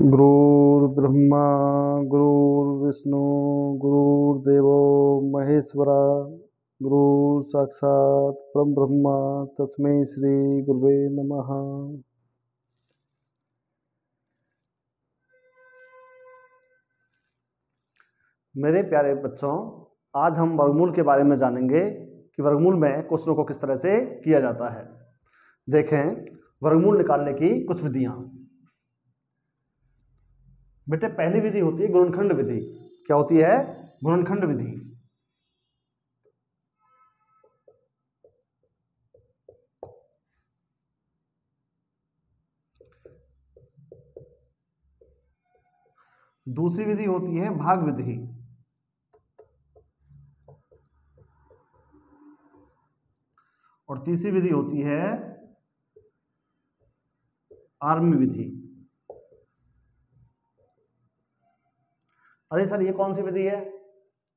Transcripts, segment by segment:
गुरुर्ब्रह्मा गुरुर्विष्णु गुरुर्देवो महेश्वरा गुरु साक्षात परम ब्रह्मा तस्मै श्री गुरुवे नमः। मेरे प्यारे बच्चों, आज हम वर्गमूल के बारे में जानेंगे कि वर्गमूल में क्वेश्चनों को किस तरह से किया जाता है। देखें, वर्गमूल निकालने की कुछ विधियां। बेटे, पहली विधि होती है गुणनखंड विधि। क्या होती है? गुणनखंड विधि। दूसरी विधि होती है भाग विधि। और तीसरी विधि होती है आर्मी विधि। अरे सर, ये कौन सी विधि है?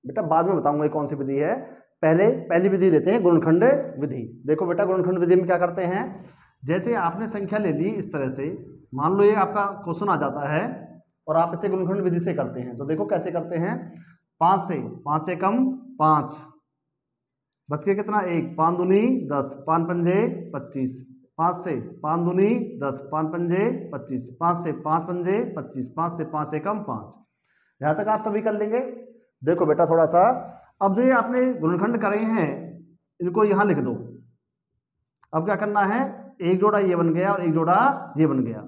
बेटा, बाद में बताऊंगा ये कौन सी विधि है। पहली विधि लेते हैं गुणनखंड विधि। देखो बेटा, गुणनखंड विधि में क्या करते हैं, जैसे आपने संख्या ले ली इस तरह से, मान लो ये आपका क्वेश्चन आ जाता है और आप इसे गुणनखंड विधि से करते हैं। तो देखो कैसे करते हैं। 5 से 5 से कम 5, बच के कितना? 1, 5 दूनी 10, 5 पंजे 25, 5 से 5 दूनी 10, 5 पंजे 25, 5 से 5 पंजे 25, 5 से 5 से कम 5। यहाँ तक आप सभी कर लेंगे। देखो बेटा, थोड़ा सा अब जो ये आपने गुणनखंड करे हैं इनको यहाँ लिख दो। अब क्या करना है, एक जोड़ा ये बन गया और एक जोड़ा ये बन गया।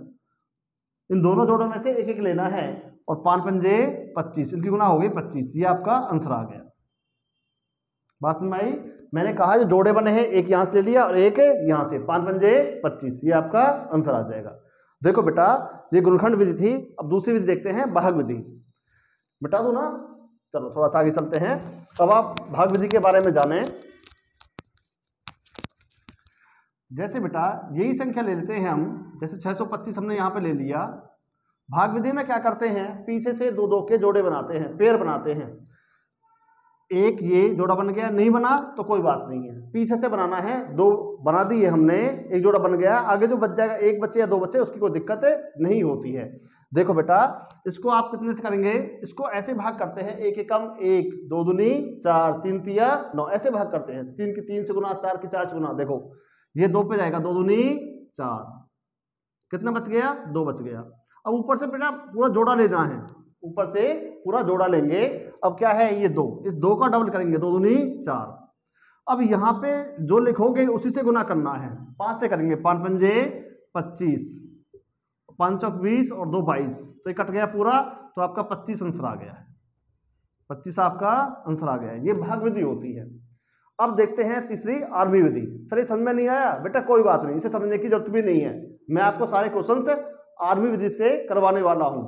इन दोनों जोड़ों में से एक एक लेना है और 5 पंजे 25, इनकी गुना हो गई 25। ये आपका आंसर आ गया। बात समझ में आई? मैंने कहा जो जोड़े बने हैं, एक यहाँ से ले लिया और एक यहाँ से, 5 पंजे 25, ये आपका आंसर आ जाएगा। देखो बेटा, ये गुणनखंड विधि थी। अब दूसरी विधि देखते हैं, भाग विधि। बेटा दो ना, चलो थोड़ा सा आगे चलते हैं। अब आप भाग विधि के बारे में जानें। जैसे बेटा यही संख्या ले लेते हैं हम, जैसे 625 हमने यहाँ पे ले लिया। भाग विधि में क्या करते हैं, पीछे से दो दो के जोड़े बनाते हैं, पेयर बनाते हैं। एक ये जोड़ा बन गया, नहीं बना तो कोई बात नहीं है, पीछे से बनाना है। 2 बना दिए हमने, एक जोड़ा बन गया, आगे जो बच जाएगा, 1 बच्चे या 2 बच्चे, उसकी कोई दिक्कत नहीं होती है। देखो बेटा, इसको आप कितने से करेंगे, इसको ऐसे भाग करते हैं, 1 एकम 1, 2 दूनी 4, 3 तिया 9, ऐसे भाग करते हैं। 3 की 3 से गुना, 4 की 4 से गुना। देखो ये 2 पे जाएगा, 2 दूनी 4, कितना बच गया? 2 बच गया। अब ऊपर से बेटा पूरा जोड़ा लेना है, ऊपर से पूरा जोड़ा लेंगे। अब क्या है, ये 2, इस 2 का डबल करेंगे, 2 दूनी 4। अब यहाँ पे जो लिखोगे उसी से गुना करना है। 5 से करेंगे, 5 पंजे 25, 5 चौक 20 और 2 22, तो ये कट गया पूरा, तो आपका 25 आंसर आ गया है। 25 आपका आंसर आ गया है। ये भाग विधि होती है। अब देखते हैं तीसरी आर्मी विधि। सर ये समझ में नहीं आया? बेटा कोई बात नहीं, इसे समझने की जरूरत भी नहीं है। मैं आपको सारे क्वेश्चन आर्मी विधि से करवाने वाला हूं।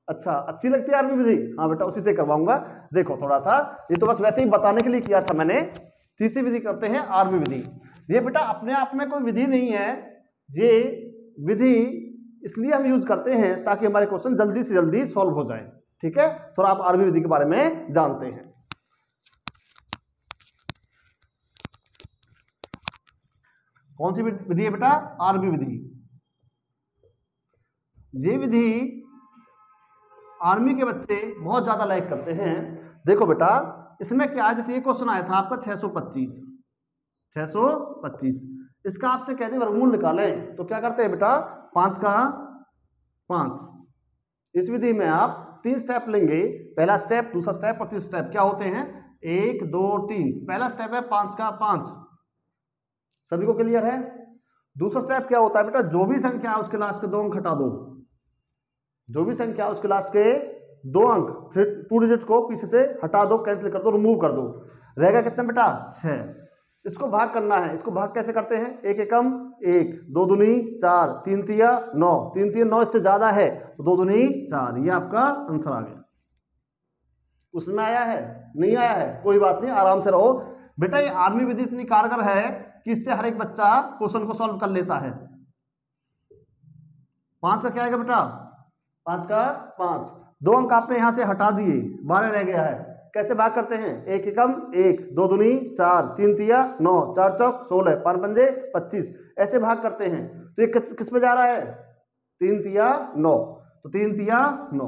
अच्छा, अच्छी लगती है आर्मी विधि? हाँ बेटा, उसी से करवाऊंगा। देखो थोड़ा सा, ये तो बस वैसे ही बताने के लिए किया था मैंने। तीसरी विधि करते हैं आर्मी विधि। ये बेटा अपने आप में कोई विधि नहीं है, ये विधि इसलिए हम यूज करते हैं ताकि हमारे क्वेश्चन जल्दी से जल्दी सॉल्व हो जाए। ठीक है, थोड़ा आप आर्मी विधि के बारे में जानते हैं। कौन सी विधि है बेटा? आर्मी विधि। ये विधि आर्मी के बच्चे बहुत ज्यादा लाइक करते हैं। देखो बेटा, इसमें क्या है, जैसे ये क्वेश्चन आया था आपका 625, इसका आपसे कहते हैं वर्गमूल निकालें, तो क्या करते हैं बेटा, 5 का 5। इस विधि में आप 3 स्टेप लेंगे, पहला स्टेप, दूसरा स्टेप और तीसरा स्टेप। क्या होते हैं? 1 2 और 3। पहला स्टेप है 5 का 5, सभी को क्लियर है? दूसरा स्टेप क्या होता है बेटा, जो भी संख्या है उसके लास्ट के 2 अंक हटा दो। जो भी संख्या है उसके लास्ट के 2 अंक, फिर 2 डिजिट्स को पीछे से हटा दो, कैंसिल कर दो, रिमूव कर दो। रहेगा कितना बेटा? 6। इसको भाग करना है। इसको भाग कैसे करते हैं? 1 एकम 1, 2 दूनी 4, 3 तिया 9, 3 तिया 9, इससे ज्यादा है तो 2 दूनी 4। ये आपका आंसर आ गया। उसमें आया है? नहीं आया है? कोई बात नहीं, आराम से रहो बेटा। ये आर्मी विधि इतनी कारगर है कि इससे हर एक बच्चा क्वेश्चन को सॉल्व कर लेता है। 5 का क्या आएगा बेटा? 5 का 5, 2 अंक आपने यहां से हटा दिए, 12 रह गया है। कैसे भाग करते हैं? 1 एकम 1, 2 दूनी 4, 3 तिया 9, 4 चौक 16, 5 पंजे 25, ऐसे भाग करते हैं। तो ये किस पे जा रहा है? 3 तिया 9। तो 3 तिया 9,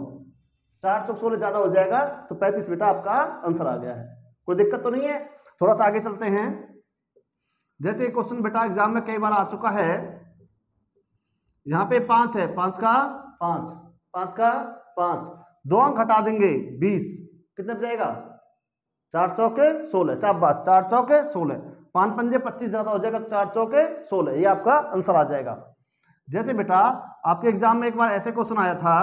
4 चौक 16 ज्यादा हो जाएगा, तो 35 बेटा आपका आंसर आ गया है। कोई दिक्कत तो नहीं है। थोड़ा सा आगे चलते हैं। जैसे एक क्वेश्चन बेटा एग्जाम में कई बार आ चुका है, यहाँ पे 5 है, 5 का 5, 5 का 5, 2 अंक हटा देंगे 20, कितने बचेगा? 4 चौके 16, शाबाश, 4 चौके 16, 5 पंजे 25 ज्यादा हो जाएगा, 4 चौके 16, ये आपका आंसर आ जाएगा। जैसे बेटा आपके एग्जाम में एक बार ऐसे क्वेश्चन आया था,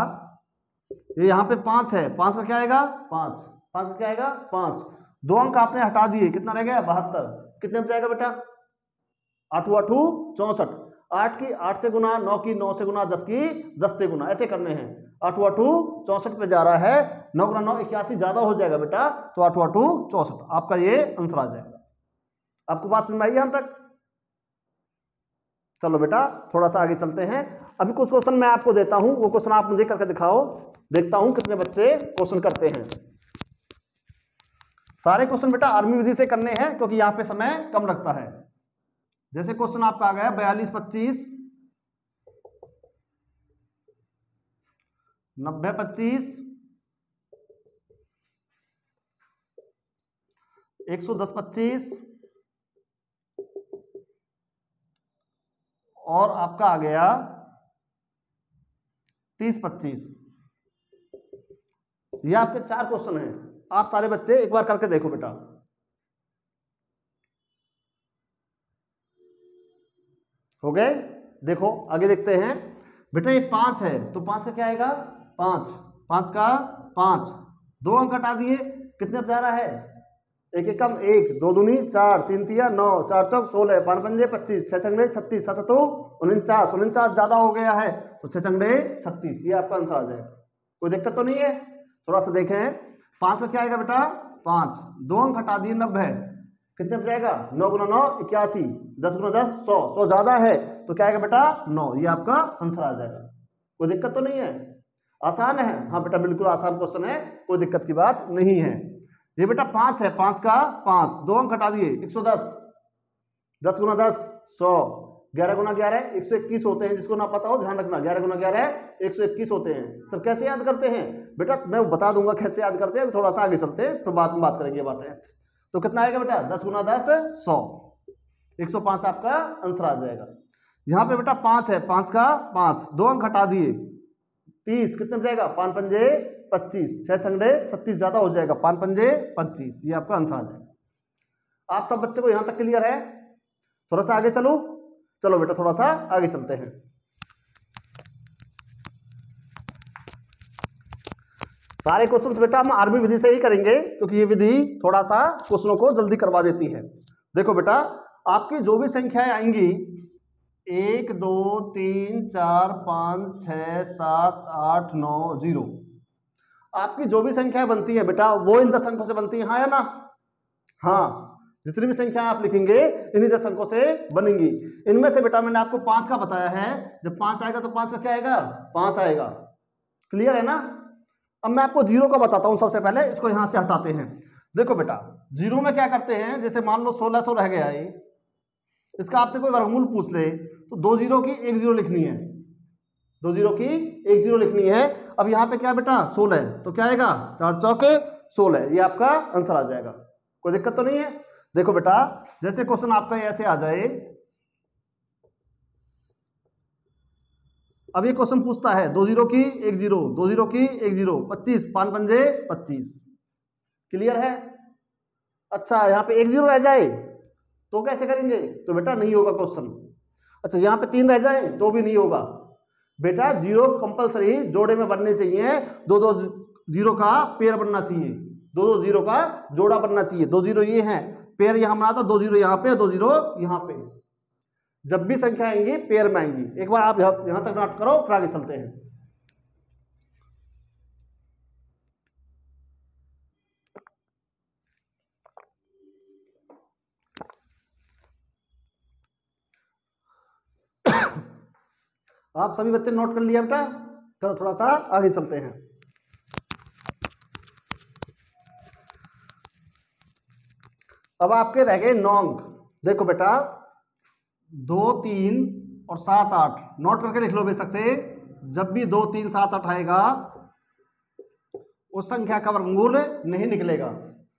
ये यहाँ पे 5 है, 5 का क्या आएगा? 5, 5 का क्या आएगा? 5, 2 अंक आपने हटा दिए, कितना रह गया? 72, कितने बचेगा बेटा? 8 8 64, 8 की 8 से गुना, 9 की 9 से गुना, 10 की 10 से गुना, ऐसे करने हैं। 8 8 64 पे जा रहा है, 9 गुना 9 81 ज्यादा हो जाएगा बेटा, तो 8 8 64 आपका ये आंसर आ जाएगा। आपको बात समझ में आई यहां तक? चलो बेटा थोड़ा सा आगे चलते हैं। अभी कुछ क्वेश्चन मैं आपको देता हूं, वो क्वेश्चन आप मुझे करके दिखाओ, देखता हूं कितने बच्चे क्वेश्चन करते हैं। सारे क्वेश्चन बेटा आर्मी विधि से करने हैं, क्योंकि यहां पे समय कम लगता है। जैसे क्वेश्चन आपका आ गया 42 25, 90 25, 110 25, और आपका आ गया 30 25। ये आपके 4 क्वेश्चन हैं। आप सारे बच्चे एक बार करके देखो बेटा। हो गए? देखो आगे देखते हैं बेटा। ये 5 है, तो 5 का क्या आएगा? 5, 5 का 5, 2 अंक हटा दिए, कितने बचा रहा है? एक एकम 1, 2 दूनी 4, 3 तिया 9, 4 चौक 16, 5 पंजे 25, 6 चंगड़े 36, 7 सतु 49, 49 ज्यादा हो गया है, तो 6 चंगड़े 36, ये आपका आंसर आ जाएगा। कोई दिक्कत तो नहीं है? थोड़ा सा देखें, 5 का क्या आएगा बेटा? 5, 2 अंक हटा दिए 90, कितने बचेगा? 9 गुना 9 81, 10 गुना 10 100, 100 ज्यादा है, तो क्या आएगा बेटा? 9, ये आपका आंसर आ जाएगा। कोई दिक्कत तो नहीं है? आसान है? हाँ बेटा बिल्कुल आसान क्वेश्चन है, कोई दिक्कत की बात नहीं है। ये बेटा 5 है, 5 का 5, 2 अंक हटा दिए 110, 10 गुना 10 100, 11 गुना 11 121 होते हैं, जिसको ना पता हो ध्यान रखना, 11 गुना 11 121 होते हैं। सब कैसे याद करते हैं बेटा? मैं बता दूंगा कैसे याद करते हैं, थोड़ा सा आगे चलते हैं, फिर बाद में बात करेंगे बातें। तो कितना आएगा बेटा? 10 गुना 10 100, 105 आपका आंसर आ जाएगा। यहाँ पे बेटा 5 है, 5 का 5, 2 अंक हटा दिए 30, कितने बचेगा? 5 पंजे 25, 6 संगड़े 36 ज्यादा हो जाएगा, 5 पंजे 25, ये आपका आंसर आ जाएगा। आप सब बच्चे को यहां तक क्लियर है? थोड़ा सा आगे चलो। चलो बेटा थोड़ा सा आगे चलते हैं। सारे क्वेश्चंस बेटा हम आर्मी विधि से ही करेंगे, क्योंकि ये विधि थोड़ा सा क्वेश्चनों को जल्दी करवा देती है। देखो बेटा आपकी जो भी संख्याएं आएंगी 1 2 3 4 5 6 7 8 9 0, आपकी जो भी संख्याएं बनती है बेटा वो इन 10 अंकों से बनती है, हाँ या ना? हाँ, जितनी भी संख्याएं आप लिखेंगे इन्हीं 10 अंकों से बनेंगी। इनमें से बेटा मैंने आपको 5 का बताया है, जब 5 आएगा तो 5 का क्या आएगा? 5 आएगा। क्लियर है ना? अब मैं आपको 0 का बताता हूं। सबसे पहले इसको यहां से हटाते हैं। देखो बेटा 0 में क्या करते हैं, जैसे मान लो 1600 रह गया है, इसका आपसे कोई वर्गमूल पूछ ले तो 2 0 की 1 0 लिखनी है, 2 0 की 1 0 लिखनी है। अब यहाँ पे क्या बेटा 16 है, तो क्या आएगा? 4 चौके 16, ये आपका आंसर आ जाएगा। कोई दिक्कत तो नहीं है? देखो बेटा जैसे क्वेश्चन आपका ऐसे आ जाए, अब ये क्वेश्चन पूछता है 2 0 की 1 0, 2 0 की 1 0, 25, 5 पंजे 25। क्लियर है? अच्छा यहाँ पे 1 0 रह जाए तो कैसे करेंगे? तो बेटा नहीं होगा क्वेश्चन। अच्छा यहाँ पे 3 रह जाए तो भी नहीं होगा बेटा। 0 कंपलसरी जोड़े में बनने चाहिए, 2 2 0 का पेयर बनना चाहिए, 2 2 0 का जोड़ा बनना चाहिए। 2 0 ये है, पेयर यहां बना था, 2 0 यहाँ पे, 2 0 यहाँ पे। जब भी संख्या आएंगी पेयर में आएंगी। एक बार आप यहां तक नोट करो, फिर आगे चलते हैं। आप सभी बच्चे नोट कर लिया बेटा? चलो थोड़ा सा आगे चलते हैं। अब आपके रह गए 9 अंक। देखो बेटा 2 3 और 7 8 नोट करके लिख लो बेशक से। जब भी 2 3 7 8 आएगा उस संख्या का वर्गमूल नहीं निकलेगा,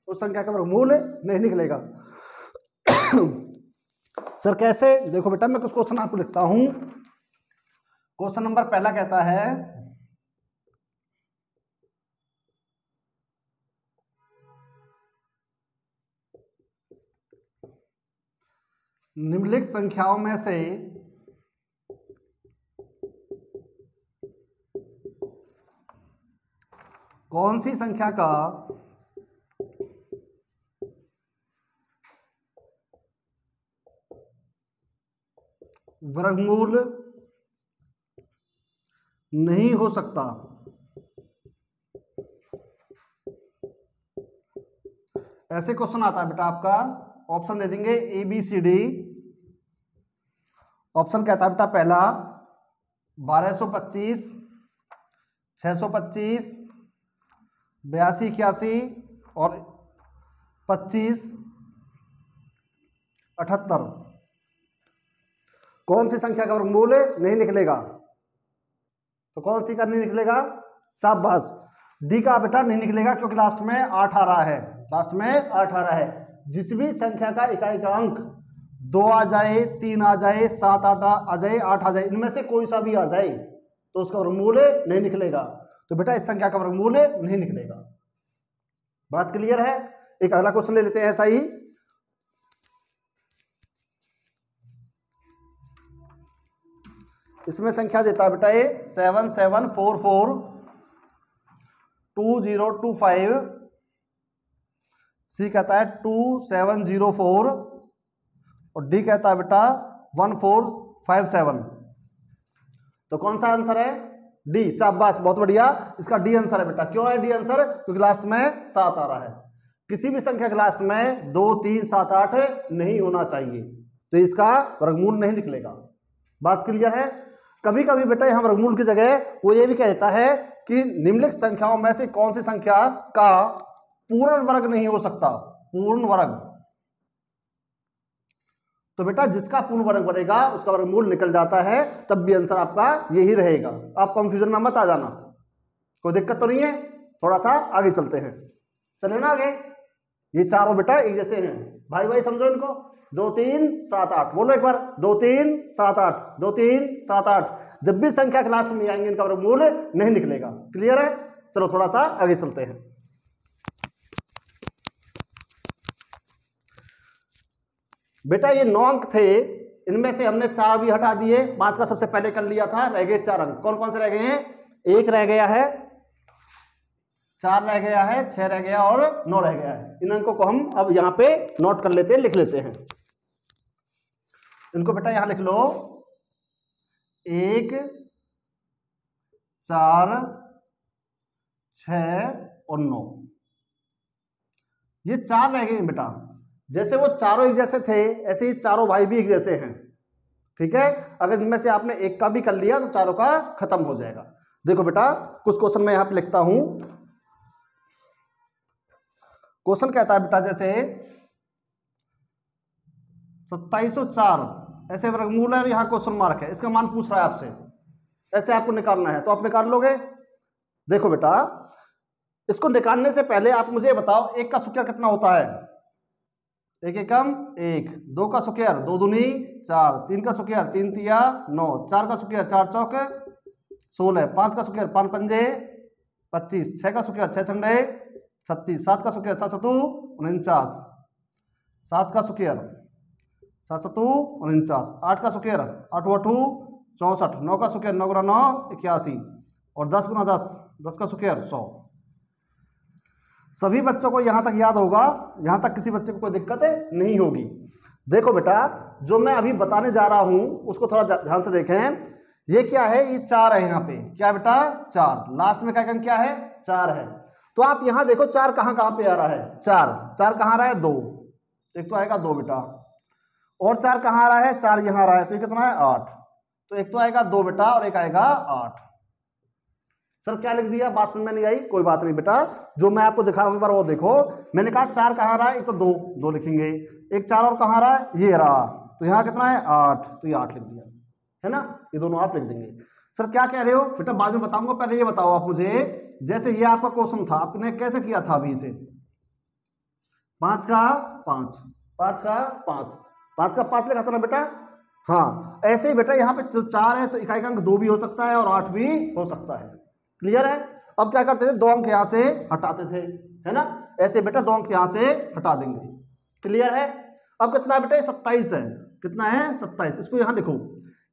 उस संख्या का वर्गमूल नहीं निकलेगा। सर कैसे? देखो बेटा मैं कुछ क्वेश्चन आपको लिखता हूं। क्वेश्चन नंबर पहला कहता है निम्नलिखित संख्याओं में से कौन सी संख्या का वर्गमूल नहीं हो सकता। ऐसे क्वेश्चन आता है बेटा आपका, ऑप्शन दे देंगे A B C D. Option कहता है बेटा पहला 1225, 625, 82 81 और 25 78। कौन सी संख्या का वर्गमूल नहीं निकलेगा? तो कौन सी का नहीं निकलेगा? शाबाश, डी का बेटा नहीं निकलेगा क्योंकि लास्ट में 8 आ रहा है, लास्ट में 8 आ रहा है। जिस भी संख्या का इकाई का अंक 2 आ जाए, 3 आ जाए, 7 8 आ जाए, 8 आ जाए, इनमें से कोई सा भी आ जाए तो उसका वर्गमूल नहीं निकलेगा। तो बेटा इस संख्या का वर्गमूल नहीं निकलेगा। बात क्लियर है? एक अगला क्वेश्चन ले लेते हैं ऐसा ही। इसमें संख्या देता है बेटा ये 77442025, सी कहता है 2704 और डी कहता है बेटा 1457। तो कौन सा आंसर है? डी। शाबाश, बहुत बढ़िया, इसका डी आंसर है बेटा। क्यों है डी आंसर? क्योंकि लास्ट में 7 आ रहा है। किसी भी संख्या के लास्ट में 2 3 7 8 नहीं होना चाहिए, तो इसका वर्गमूल नहीं निकलेगा। बात क्लियर है? कभी कभी बेटा यहां वर्गमूल की जगह वो ये भी कह देता है कि निम्नलिखित संख्याओं में से कौन सी संख्या का पूर्ण वर्ग नहीं हो सकता। पूर्ण वर्ग, तो बेटा जिसका पूर्ण वर्ग बनेगा उसका वर्गमूल निकल जाता है, तब भी आंसर आपका यही रहेगा। आप कंफ्यूजन में मत आ जाना, कोई दिक्कत तो नहीं है। थोड़ा सा आगे चलते हैं, चले ना आगे। ये चारों बेटा एक जैसे हैं, भाई भाई समझो इनको। 2 3 7 8 बोलो एक बार, 2 3 7 8, 2 3 7 8। जब भी संख्या क्लास में आएंगे इनका वर्गमूल नहीं निकलेगा। क्लियर है? चलो थोड़ा सा आगे चलते हैं। बेटा ये 9 अंक थे, इनमें से हमने 4 भी हटा दिए, 5 का सबसे पहले कर लिया था, रह गए 4 अंक। कौन कौन से रह गए हैं? 1 रह गया है, 4 रह गया है, 6 रह गया और 9 रह गया है। इन अंकों को हम अब यहाँ पे नोट कर लेते हैं, लिख लेते हैं इनको। बेटा यहां लिख लो 1 4 6 और 9। ये 4 रह गए बेटा। जैसे वो चारों एक जैसे थे ऐसे ही चारों भाई भी एक जैसे हैं। ठीक है? अगर इनमें से आपने एक का भी कर लिया तो चारों का खत्म हो जाएगा। देखो बेटा कुछ क्वेश्चन मैं यहां पे लिखता हूं। क्वेश्चन कहता है बेटा जैसे 2704 ऐसे वर्गमूल है, यहां क्वेश्चन मार्क है, इसका मान पूछ रहा है आपसे, ऐसे आपको निकालना है तो आप निकाल लोगे। देखो बेटा इसको निकालने से पहले आप मुझे बताओ 1 का स्क्वायर कितना होता है? 1 एकम 1, 2 का स्क्वायर 2 दूनी 4, 3 का स्क्वायर 3 तिया 9, 4 का स्क्वायर 4 चौक 16, 5 का स्क्वायर 5 पंजे 25, 6 का स्क्वायर 6 संडे 36, 7 का स्क्वायर 7 सतु 49, 7 का स्क्वायर 7 सतु 49, 8 का स्क्वायर 8 अठू 64, 9 का स्क्वायर 9 गुना 9 81 और 10 गुना 10 10 का स्क्वायर 100। सभी बच्चों को यहां तक याद होगा, यहां तक किसी बच्चे को कोई दिक्कत नहीं होगी। देखो बेटा जो मैं अभी बताने जा रहा हूं उसको थोड़ा ध्यान से देखें। ये क्या है? ये 4 है यहाँ पे। क्या बेटा? 4। लास्ट में क्या क्या है? 4 है। तो आप यहां देखो 4 कहां कहां पे आ रहा है? 4 कहां आ रहा है? 2। एक तो आएगा 2 बेटा, और 4 कहां आ रहा है? 4 यहां आ रहा है, तो ये कितना है? 8। तो एक तो आएगा 2 बेटा और एक आएगा 8। सर क्या लिख दिया? बात समझ में नहीं आई? कोई बात नहीं बेटा, जो मैं आपको दिखा रहा हूं एक बार वो देखो। मैंने कहा 4 कहां आ रहा है? एक तो 2 लिखेंगे, एक 4 और कहां आ रहा है? ये रहा, तो यहां कितना है? 8, तो ये 8 लिख दिया है ना। ये दोनों आप लिख देंगे। सर क्या कह रहे हो बेटा, बाद में बताऊंगा, पहले ये बताओ आप मुझे, जैसे ये आपका क्वेश्चन था, आपने कैसे किया था अभी इसे, 5 का 5, 5 का 5, 5 का 5 लिखा था ना बेटा। हाँ ऐसे ही बेटा यहाँ पे जो 4 है तो इकाई का अंक 2 भी हो सकता है और 8 भी हो सकता है। क्लियर है। अब क्या करते थे, 2 अंक यहाँ से हटाते थे, है ना, ऐसे बेटा 2 अंक यहाँ से हटा देंगे। क्लियर है। अब कितना है बेटा, 27 है। कितना है, 27। इसको यहाँ लिखो,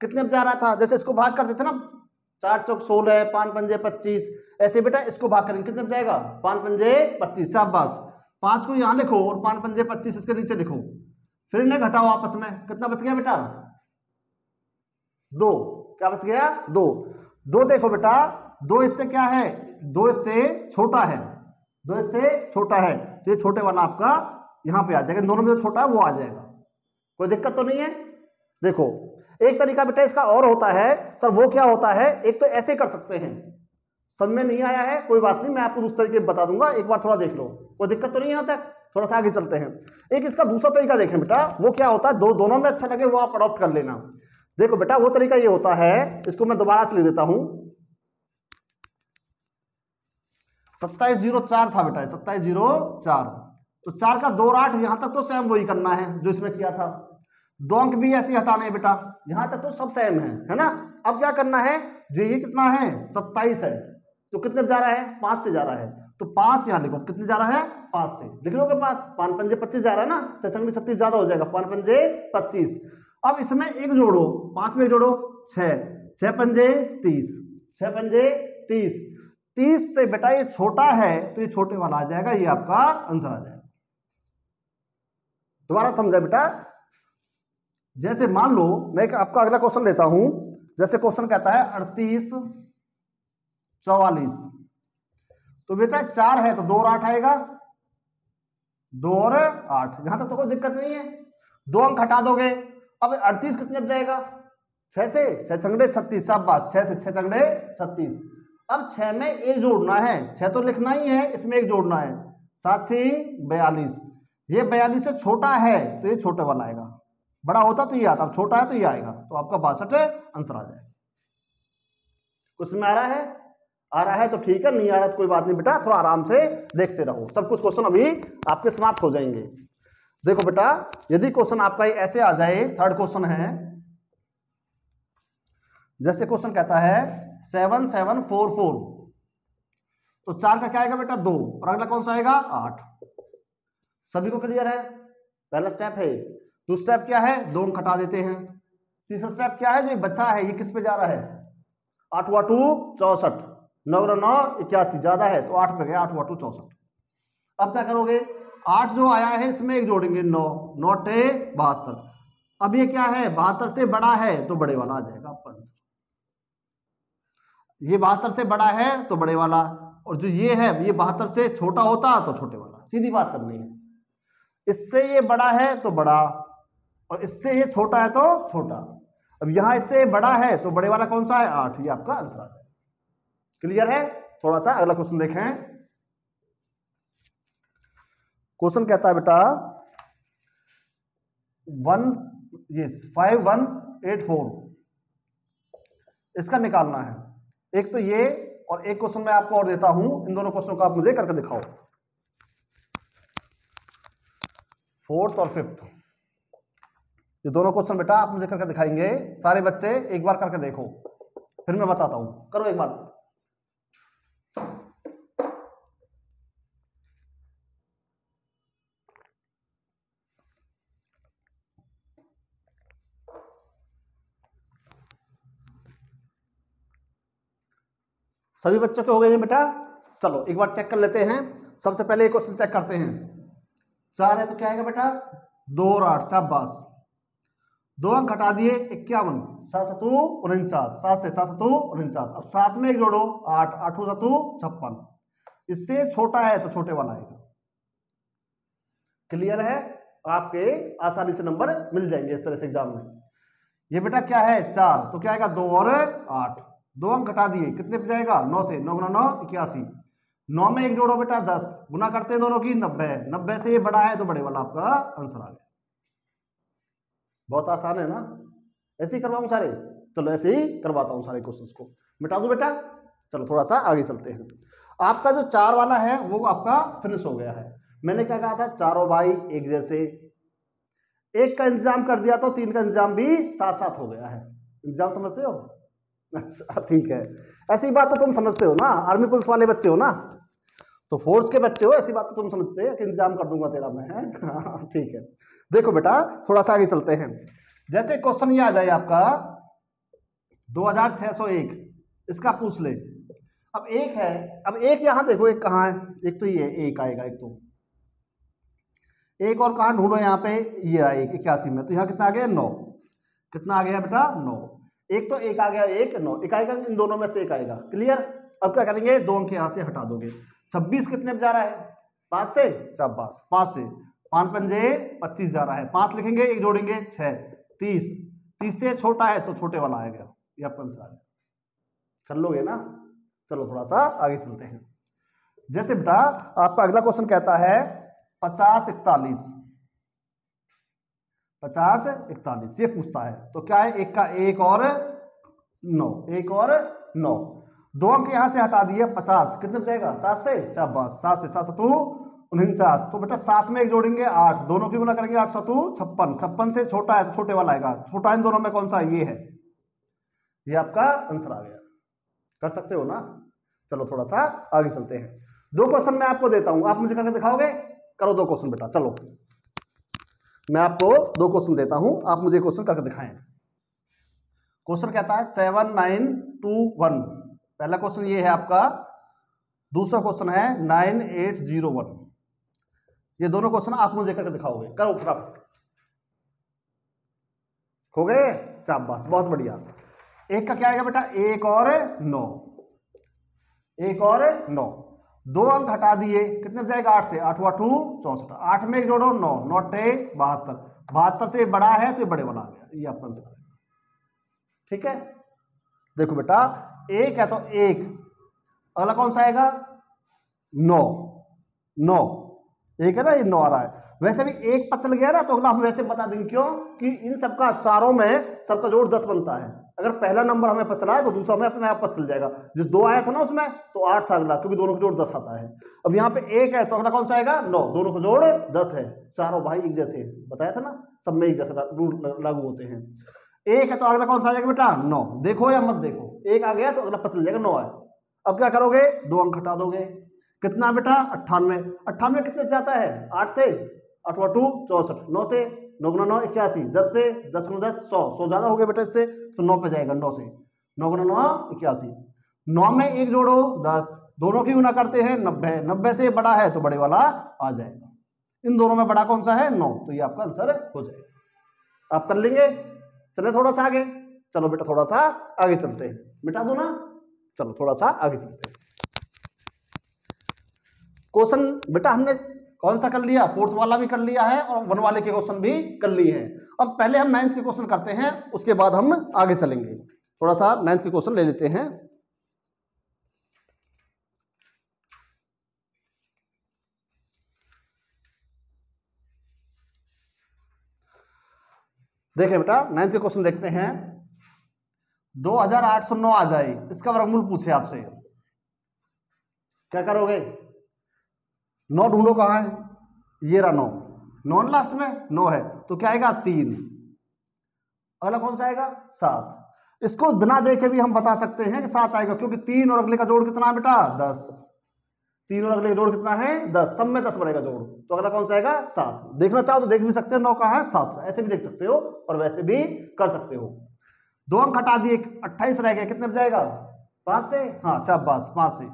कितने अब जा रहा था, जैसे इसको भाग करते थे ना, 4 चौक 16, 5 पंजे 25, ऐसे बेटा इसको भाग करेंगे, कितने जाएगा, 5 पंजे 25। शाबाश, 5 को यहाँ लिखो और 5 पंजे 25 इसके नीचे लिखो, फिर इन्हें घटाओ आपस में, कितना बच गया बेटा, 2। क्या बच गया, 2। 2 देखो बेटा, 2 इससे क्या है, 2 इससे छोटा है, 2 इससे छोटा है, तो ये छोटे वाला आपका यहां पे आ जाएगा, दोनों में जो छोटा है वो आ जाएगा। कोई दिक्कत तो नहीं है। देखो एक तरीका बेटा इसका और होता है, सर वो क्या होता है, एक तो ऐसे कर सकते हैं, समझ में नहीं आया है कोई बात नहीं, मैं आपको उस तरीके बता दूंगा, एक बार थोड़ा देख लो, कोई दिक्कत तो नहीं है। तक थोड़ा सा आगे चलते हैं। एक इसका दूसरा तरीका देखें बेटा, वो क्या होता है, दोनों में अच्छा लगे वो आप अडॉप्ट कर लेना। देखो बेटा वो तरीका ये होता है, इसको मैं दोबारा से लिख देता हूं, 2704 था बेटा, 2704, तो 4 का 2 और 8, यहां तक तो सेम वही करना है जो इसमें किया था, 2 अंक भी ऐसे ही हटाने हैं बेटा, यहां तक तो सब सेम है ना। अब क्या करना है, जो ये कितना है 27 है, तो कितने जा रहा है, 5 से जा रहा है, तो 5 यहां लिखो, कितने जा रहा है, 5 से लिख लोगे, 5 पंजे 25 जा रहा है ना, 36 ज्यादा हो जाएगा, 5 पंजे 25। अब इसमें एक जोड़ो, 5 में जोड़ो 6, 6 पंजे 30, 6 पंजे 30, 30 से बेटा ये छोटा है तो ये छोटे वाला आ जाएगा, ये आपका आंसर आ जाएगा। दोबारा समझा बेटा, जैसे मान लो मैं आपका अगला क्वेश्चन लेता हूं, जैसे क्वेश्चन कहता है 38 44, तो बेटा 4 है तो 2 और 8 आएगा, 2 और 8, यहां तक तो कोई दिक्कत नहीं है, 2 अंक हटा दोगे। अब 38 कितने बच जाएगा, 6 से 6 छंगड़े 36, सब बात 6 से 6 छंगड़े 36। अब 6 में एक जोड़ना है, 6 तो लिखना ही है, इसमें एक जोड़ना है, 7 से 42, ये 42 से छोटा है तो ये छोटे वाला आएगा, बड़ा होता तो ये आता, अब छोटा है तो ये आएगा, तो आपका 62 आंसर आ जाएगा। कुछ में आ रहा है, आ रहा है तो ठीक है, नहीं आ रहा तो कोई बात नहीं बेटा, थोड़ा आराम से देखते रहो, सब कुछ क्वेश्चन अभी आपके समाप्त हो जाएंगे। देखो बेटा यदि क्वेश्चन आपका ऐसे आ जाए, थर्ड क्वेश्चन है, जैसे क्वेश्चन कहता है 7744, तो 4 का क्या आएगा बेटा 2, और अगला कौन सा आएगा 8। सभी को क्लियर है, पहला स्टेप है। दूसरा स्टेप क्या है, 2 अंक हटा देते हैं। तीसरा स्टेप क्या है, जो बच्चा है ये किस पे जा रहा है, 8 × 2 64, 9 × 9 81, ज्यादा है तो 8 पे गया, 8 × 2 64। अब क्या करोगे, 8 जो आया है इसमें एक जोड़ेंगे, 9, 9 टे 72, अब ये क्या है 72 से बड़ा है तो बड़े वाला आ जाएगा आपका आंसर, ये 72 से बड़ा है तो बड़े वाला, और जो ये है ये 72 से छोटा होता तो छोटे वाला, सीधी बात करनी है। इससे ये बड़ा है तो बड़ा, और इससे ये छोटा है तो छोटा, अब यहां इससे बड़ा है तो बड़े वाला कौन सा है 8, ये आपका आंसर आ जाएगा। क्लियर है। थोड़ा सा अगला क्वेश्चन देखें, क्वेश्चन कहता है बेटा 5184, इसका निकालना है। एक तो ये, और एक क्वेश्चन मैं आपको और देता हूं, इन दोनों क्वेश्चन को आप मुझे करके दिखाओ, 4th और 5th, ये दोनों क्वेश्चन बेटा आप मुझे करके दिखाएंगे। सारे बच्चे एक बार करके देखो, फिर मैं बताता हूं, करो एक बार। सभी बच्चों के हो गए हैं बेटा, चलो एक बार चेक कर लेते हैं। सबसे पहले एक क्वेश्चन चेक करते हैं, 4 है तो क्या आएगा बेटा 2 और 8, शाबाश, 2 अंक हटा दिए, 51, 7 7 49, 7 से 7 7 49, अब 7 में एक जोड़ो 8, 8 7 56, इससे छोटा है तो छोटे वाला आएगा। क्लियर है, आपके आसानी से नंबर मिल जाएंगे इस तरह से एग्जाम में। ये बेटा क्या है 4, तो क्या आएगा 2 और 8, 2 अंक घटा दिए, कितने पे जाएगा 9 से, 9 × 9 81, 9 में एक जोड़ो बेटा 10, गुना करते हैं दोनों की 90, 90 से ये बड़ा है तो बड़े वाला आपका आंसर आ गया। बहुत आसान है ना, ऐसे ही करवाऊं सारे। चलो ऐसे ही करवाता हूँ सारे क्वेश्चंस को। मिटा दूं बेटा? चलो थोड़ा सा आगे चलते हैं। आपका जो 4 वाला है वो आपका फिनिश हो गया है। मैंने क्या कहा था, चारों भाई एक जैसे, एक का इंतजाम कर दिया तो 3 का इंतजाम भी साथ साथ हो गया है। इंतजाम समझते हो? अच्छा ठीक है, ऐसी बात तो तुम समझते हो ना, आर्मी पुलिस वाले बच्चे हो ना, तो फोर्स के बच्चे हो, ऐसी बात तो तुम समझते हो कि इंतजाम कर दूंगा तेरा मैं, है ठीक है। देखो बेटा थोड़ा सा आगे चलते हैं। जैसे क्वेश्चन ये आ जाए आपका 2601, इसका पूछ ले। अब एक है, अब एक यहां देखो, एक कहाँ है, एक तो ये एक आएगा, एक तो एक और कहाँ ढूंढो, यहाँ पे ये आए 81 में, तो यहाँ कितना आ गया 9, कितना आ गया बेटा 9, एक तो एक आ गया, एक 9 एक आएगा, इन दोनों में से एक आएगा, क्लियर। अब क्या करेंगे, 2 अंक यहाँ से हटा दोगे। 26 कितने पे जा रहा है, 5 से, शाबाश 5 से, 5 पंजे 25 जा रहा है, 5 लिखेंगे, एक जोड़ेंगे 6, 30, 30 से छोटा है तो छोटे वाला आएगा, ये आपका आंसर आ गया, कर लोगे ना। चलो थोड़ा सा आगे चलते हैं। जैसे बेटा आपका अगला क्वेश्चन कहता है 50 41, 50 41 ये पूछता है, तो क्या है, एक का एक और 9, एक और 9, 2 अंक यहां से हटा दिए, 50 कितने बचेगा, 7 से, शाबाश 7 से, 7 सतु 49, तो बेटा 7 में एक जोड़ेंगे 8, दोनों की गुना करेंगे 8 सतु 56, 56 से छोटा है तो छोटे वाला आएगा, छोटा इन दोनों में कौन सा, ये है, ये आपका आंसर आ गया, कर सकते हो ना। चलो थोड़ा सा आगे चलते हैं। 2 क्वेश्चन मैं आपको देता हूं, आप मुझे करके दिखाओगे, करो 2 क्वेश्चन बेटा, चलो मैं आपको 2 क्वेश्चन देता हूं, आप मुझे क्वेश्चन करके दिखाएं। क्वेश्चन कहता है 7921, पहला क्वेश्चन ये है आपका, दूसरा क्वेश्चन है 9801, ये दोनों क्वेश्चन आप मुझे करके दिखाओगे, करो फटाफट, हो गए, शाबाश बहुत बढ़िया। एक का क्या आएगा बेटा, 1 और 9, 1 और 9, 2 अंक हटा दिए, कितने बजाएगा 8 से, 8 2 64, 8 में एक जोड़ो 9, 9 72, 72 से बड़ा है तो ये बड़े वाला आ गया, ये आपका आंसर है, ठीक है। देखो बेटा एक है तो एक, अगला कौन सा आएगा 9, 9 एक है ना, ये 9 आ रहा है, वैसे भी एक पता चल गया ना, तो अगला हम वैसे बता देंगे, क्यों कि इन सबका चारों में सबका जोड़ 10 बनता है, अगर पहला नंबर हमें पता चला है तो दूसरा हमें अपने आप पता चल जाएगा, जिस 2 आया था ना उसमें तो 8 था अगला, क्योंकि दोनों का जोड़ 10 आता है। अब यहाँ पे 1 है तो अगला कौन सा आएगा 9, दोनों का जोड़ 10 है, चारों भाई एक जैसे, बताया था ना, सब में एक जैसा रूल लागू होते हैं। 1 है तो अगला कौन सा आ जाएगा बेटा 9, देखो या मत देखो, 1 आ गया तो अगला पता चल जाएगा 9 है। अब क्या करोगे, 2 अंक हटा दोगे, कितना बेटा 98, 98 कितने से जाता है, 8 से, 8 2 64, 9 से, 9 9 81, 10 से, 10 10 100, 100 ज्यादा हो गया बेटा इससे, तो 9 पे जाएगा, 9 से, 9 9 81, 9 में एक जोड़ो 10, दोनों की गुना करते हैं 90, 90 से बड़ा है तो बड़े वाला आ जाएगा, इन दोनों में बड़ा कौन सा है 9, तो ये आपका आंसर हो जाएगा, आप कर लेंगे। चले थोड़ा सा आगे, चलो बेटा थोड़ा सा आगे चलते हैं, मिटा दो ना, चलो थोड़ा सा आगे चलते हैं। क्वेश्चन बेटा हमने कौन सा कर लिया, 4th वाला भी कर लिया है और 1 वाले के क्वेश्चन भी कर लिए हैं। अब पहले हम 9th के क्वेश्चन करते हैं, उसके बाद हम आगे चलेंगे। थोड़ा सा 9th के क्वेश्चन ले लेते हैं। देखिए बेटा 9th के क्वेश्चन देखते हैं। 2809 आ जाए, इसका वर्गमूल पूछे आपसे, क्या करोगे, 9 ढूंढो कहाँ है, ये रहा 9, 9 लास्ट में 9 है तो क्या आएगा 3, अगला कौन सा आएगा 7, इसको बिना देखे भी हम बता सकते हैं कि 7 आएगा, क्योंकि 3 और अगले का जोड़ कितना है बेटा 10, 3 और अगले का जोड़ कितना है 10, सब में 10 बनेगा जोड़, तो अगला कौन सा आएगा 7। देखना चाहो तो देख भी सकते हो 9 कहाँ है 7, ऐसे भी देख सकते हो और वैसे भी कर सकते हो। 2 अंक हटा दिए, 28 रह गए, कितने बजाएगा 5 से, हाँ शाबाश 5 से,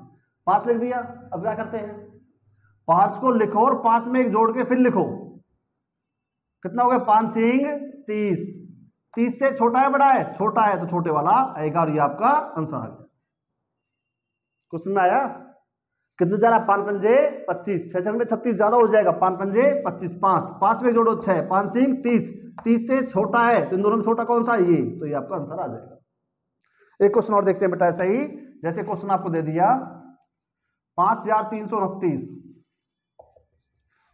5 लिख दिया। अब क्या करते हैं, 5 को लिखो और 5 में एक जोड़ के फिर लिखो, कितना हो गया 5 6 30, 30 से छोटा है बड़ा है, छोटा है तो छोटे वाला आएगा, और ये आपका आंसर आ गया। क्वेश्चन में आया, कितने जा रहा है 5 पंजे 25, 6 छंगे 36 ज्यादा हो जाएगा, 5 पंजे 25, 5 में जोड़ो 6, 5 6 30, 30 से छोटा है तो इन दोनों में छोटा कौन सा है ये, तो ये आपका आंसर आ जाएगा। एक क्वेश्चन और देखते हैं बेटा ऐसा ही, जैसे क्वेश्चन आपको दे दिया 5329,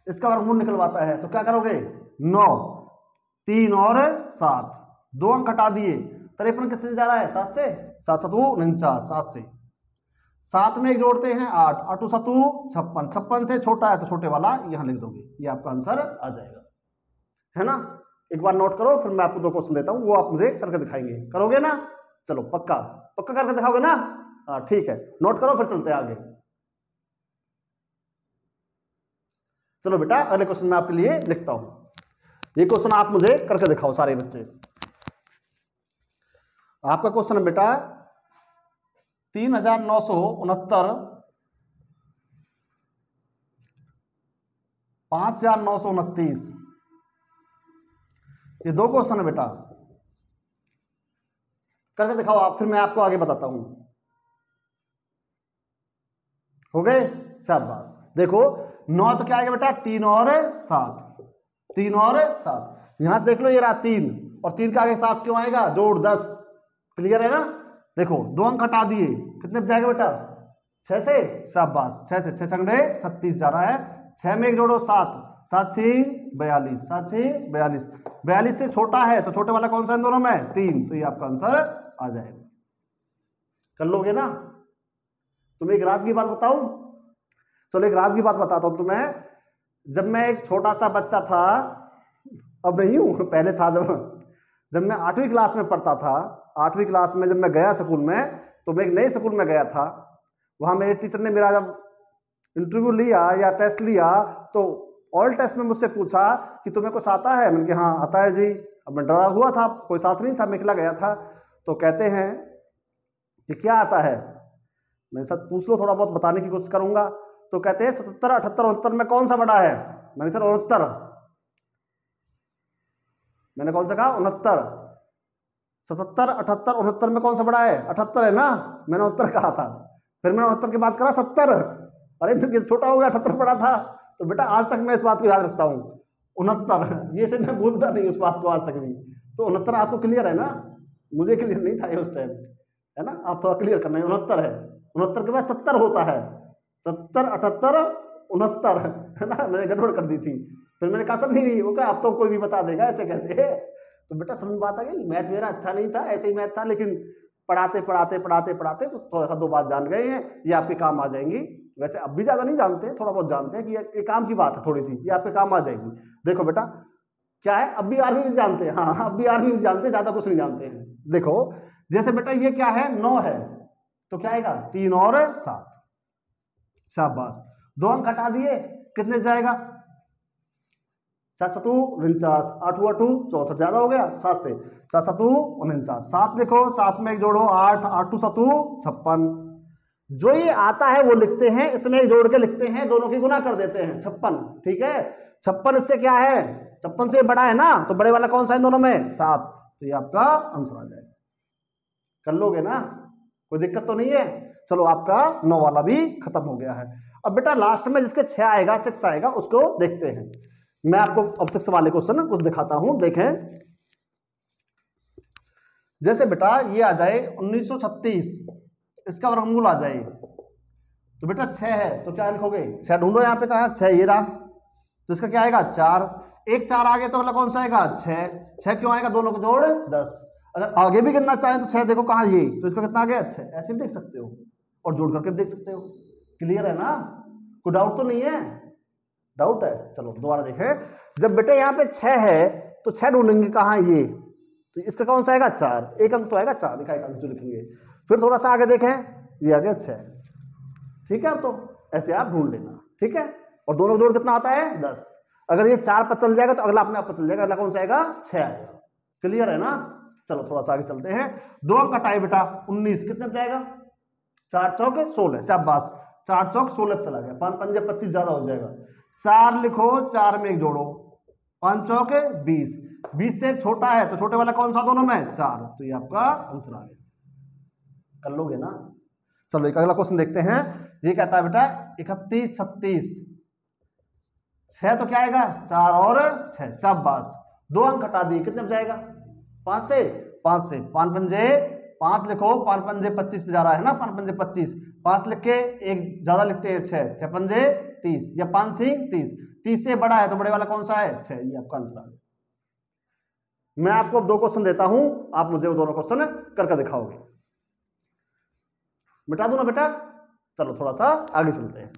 इसका वर्गमूल निकलवाता है, तो क्या करोगे 9, 3 और 7, 2 अंक हटा दिए, 53 किससे जा रहा है? 7 से। 7 7 49, 7 से। 7 में एक जोड़ते हैं 8, 8 7 56, 56 से छोटा है तो छोटे वाला यहाँ लिख दोगे, ये आपका आंसर आ जाएगा, है ना। एक बार नोट करो, फिर मैं आपको 2 क्वेश्चन देता हूँ, वो आप मुझे करके दिखाएंगे, करोगे ना? चलो पक्का पक्का करके दिखाओगे ना? हाँ ठीक है, नोट करो, फिर चलते हैं आगे। चलो बेटा अगले क्वेश्चन मैं आपके लिए लिखता हूं, ये क्वेश्चन आप मुझे करके दिखाओ सारे बच्चे। आपका क्वेश्चन है बेटा 3969, 5929, ये 2 क्वेश्चन है बेटा, करके दिखाओ आप, फिर मैं आपको आगे बताता हूं। हो गए? शाबाश। देखो 9 तो क्या आएगा बेटा? 3 और 7, 3 और 7, यहां से देख लो ये रहा 3 और 3 के आगे 7 क्यों आएगा? जोड़ 10। क्लियर है ना? देखो 2 अंक हटा दिए, कितने जाएगा बेटा? 6 से। शाबाश, 6 से 6 संगड़े 36 जा रहा है। 6 में एक जोड़ो 7, 7 6 42, 7 6 42, 42 से छोटा है तो छोटे वाला कौन सा है दोनों में? 3, तो ये आपका आंसर आ जाएगा। कर लोगे ना? तुम्हें एक राज की बात बताऊं? चलो एक राज की बात बताता हूं तुम्हें। जब मैं एक छोटा सा बच्चा था, अब नहीं हूं, पहले था, जब मैं 8वीं क्लास में पढ़ता था, 8वीं क्लास में जब मैं गया स्कूल में, तो मैं एक नए स्कूल में गया था। वहां मेरे टीचर ने मेरा जब इंटरव्यू लिया या टेस्ट लिया, तो ऑल टेस्ट में मुझसे पूछा कि तुम्हें कुछ आता है? मैंने कहा हाँ आता है जी। अब मैं डरा हुआ था, कोई साथ नहीं था, मैं अकेला गया था। तो कहते हैं कि क्या आता है? मैं सर पूछ लो, थोड़ा बहुत बताने की कोशिश करूंगा। तो कहते हैं 77 78 69 में कौन सा बड़ा है? मैंने सर 69। मैंने कौन सा कहा? 69। 77 78 69 में कौन सा बड़ा है? 78 है ना? मैंने 69 कहा था, फिर मैंने 69 की बात करा 70। अरे फिर छोटा हो गया, 78 बड़ा था। तो बेटा आज तक मैं इस बात को याद रखता हूँ, 69, ये से मैं भूलता नहीं उस बात को आज तक भी। तो 69 आपको क्लियर है ना? मुझे क्लियर नहीं था ये उस टाइम, है ना? आप थोड़ा क्लियर करना है। 69 है, 69 के बाद 70 होता है, 70 78 69, है ना? मैंने गड़बड़ कर दी थी, फिर मैंने कहा सर नहीं, वो कहा अब तो कोई भी बता देगा, ऐसे कैसे? तो बेटा समझ बात आ गई। मैथ मेरा अच्छा नहीं था, ऐसे ही मैथ था, लेकिन पढ़ाते पढ़ाते पढ़ाते पढ़ाते तो थोड़ा सा 2 बात जान गए हैं, ये आपके काम आ जाएंगी। वैसे अब भी ज्यादा नहीं जानते, थोड़ा बहुत जानते हैं कि ये काम की बात है थोड़ी सी, ये आपके काम आ जाएगी। देखो बेटा क्या है, अब भी आर्मी भी जानते हैं, हाँ अब भी आर्मी भी जानते हैं, ज्यादा कुछ नहीं जानते हैं। देखो जैसे बेटा ये क्या है? 9 है, तो क्या आएगा? 3 और 7। शाबाश, 2 अंक हटा दिए, कितने जाएगा? 7 7 49, 8 8 64, ज्यादा हो गया 7 से। 7 7 49, 7 देखो, 7 में एक जोड़ो 8, 8 7 56। जो ये आता है वो लिखते हैं, इसमें एक जोड़ के लिखते हैं, दोनों की गुना कर देते हैं 56। ठीक है, 56 इससे क्या है? 56 से बड़ा है ना, तो बड़े वाला कौन सा है दोनों में? 7, तो ये आपका आंसर आ जाएगा। कर लोगे ना? कोई दिक्कत तो नहीं है? चलो आपका 9 वाला भी खत्म हो गया है। अब बेटा लास्ट में जिसके 6 आएगा, 6 आएगा, उसको देखते हैं। मैं आपको अब 6 वाले क्वेश्चन कुछ दिखाता हूं, देखें। जैसे बेटा ये आ जाए 1936, इसका वर्गमूल आ जाए, तो बेटा 6 है तो क्या लिखोगे? 6 ढूंढो, यहाँ पे कहा 6, ये रहा, तो इसका क्या आएगा? 4। एक 4 आ गया तो अगला कौन सा आएगा? 6। 6 क्यों आएगा? दोनों को जोड़ 10। अगर आगे भी गिनना चाहें तो 6 देखो कहाँ, ये, तो इसका कितना आ गया? 6। ऐसे भी देख सकते हो और जोड़ करके देख सकते हो। क्लियर है ना? कोई डाउट तो नहीं है? डाउट है? चलो दोबारा देखें। जब बेटे यहाँ पे 6 है तो 6 ढूंढेंगे कहाँ? ये, तो इसका कौन सा आएगा? 4। एक अंक तो आएगा 4, दिखा एक अंक जो लिखेंगे। फिर थोड़ा सा आगे देखें, ये आ गया 6। ठीक है, तो ऐसे आप ढूंढ लेना। ठीक है, और दोनों जोड़ कितना आता है? 10। अगर ये 4 पर चल जाएगा तो अगला अपने आप पर चल जाएगा, अगला कौन सा आएगा? 6 आएगा। क्लियर है ना? चलो थोड़ा सा आगे चलते हैं। 2 अंक कटाए बेटा 19, कितने पर जाएगा? 4 चौक 16। शाबाश, 4 चौक 16 पे चला गया। 5 पंजे 25, ज्यादा हो जाएगा। 4 लिखो, 4 में एक जोड़ो, 5 चौक 20। 20 से छोटा है तो छोटे वाला कौन सा दोनों में? 4, तो ये आपका आंसर आ गया। कर लोगे ना? चलो एक अगला क्वेश्चन देखते हैं। ये कहता है बेटा 31 36, 6 तो क्या आएगा? 4 और 6। शाबाश, 2 अंक हटा दिए, कितने पे जाएगा? 5 से। 5 से 5 पंजे 5 लिखो, 5 पंजे 25 पे जा रहा है ना, 5 पंजे 25, 5 लिख के एक ज्यादा लिखते हैं 6, 6 पंजे 30, या 5 6 30, 30 से बड़ा है तो बड़े वाला कौन सा है? 6, ये आपका आंसर आ गया। मैं आपको अब 2 क्वेश्चन देता हूं, आप मुझे वो दोनों क्वेश्चन करके दिखाओगे। मिटा दो ना बेटा? चलो थोड़ा सा आगे चलते हैं।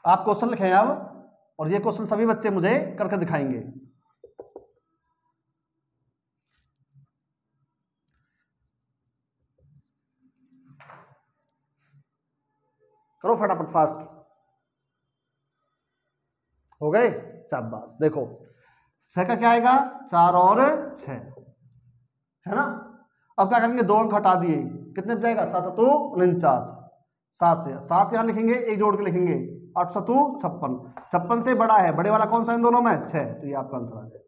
आप क्वेश्चन लिखें अब, और ये क्वेश्चन सभी बच्चे मुझे करके दिखाएंगे। करो फटाफट फास्ट। हो गए? शाबाश। देखो 6 का क्या आएगा? 4 और 6 है ना। अब क्या करेंगे? 2 अंक हटा दिए, कितने पे जाएगा? 7 7 49। 7 से 7 यहां लिखेंगे, एक जोड़ के लिखेंगे, 8 7 56। 56 से बड़ा है, बड़े वाला कौन सा इन दोनों में? 6। तो ये आपका आंसर आ जाएगा।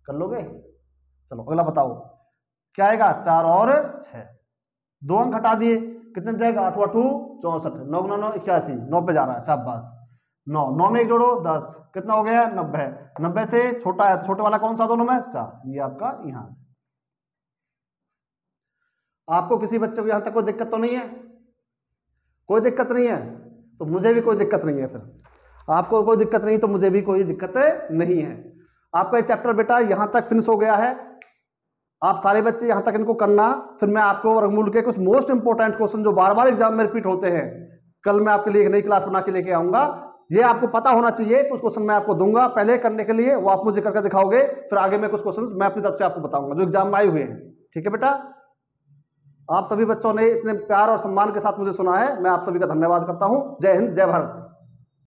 कर लोगे? चलो अगला बताओ क्या आएगा? 4 और 6। 2 अंक हटा दिए, कितने पे जाएगा? 8 8 64। 9 9 9 81, 9 पे जा रहा है। शाबाश। 9 9 में एक जोड़ो 10, कितना हो गया? 90। 90 से छोटा है, छोटे वाला कौन सा दोनों में? 4। ये आपका यहाँ। आपको किसी बच्चे को यहां तक कोई दिक्कत तो नहीं है? कोई दिक्कत नहीं है तो मुझे भी कोई दिक्कत नहीं है। फिर आपको कोई दिक्कत नहीं तो मुझे भी कोई दिक्कत नहीं है। आपका ये चैप्टर बेटा यहां तक फिनिश हो गया है। आप सारे बच्चे यहां तक इनको करना, फिर मैं आपको वर्गमूल के कुछ मोस्ट इंपोर्टेंट क्वेश्चन जो बार बार एग्जाम में रिपीट होते हैं, कल मैं आपके लिए एक नई क्लास बना के लेके आऊंगा। ये आपको पता होना चाहिए, कुछ क्वेश्चन मैं आपको दूंगा पहले करने के लिए, वो आप मुझे करके दिखाओगे, फिर आगे मैं कुछ क्वेश्चन मैं अपनी तरफ से आपको बताऊंगा जो एग्जाम में आए हुए हैं। ठीक है बेटा? आप सभी बच्चों ने इतने प्यार और सम्मान के साथ मुझे सुना है, मैं आप सभी का धन्यवाद करता हूं। जय हिंद, जय भारत।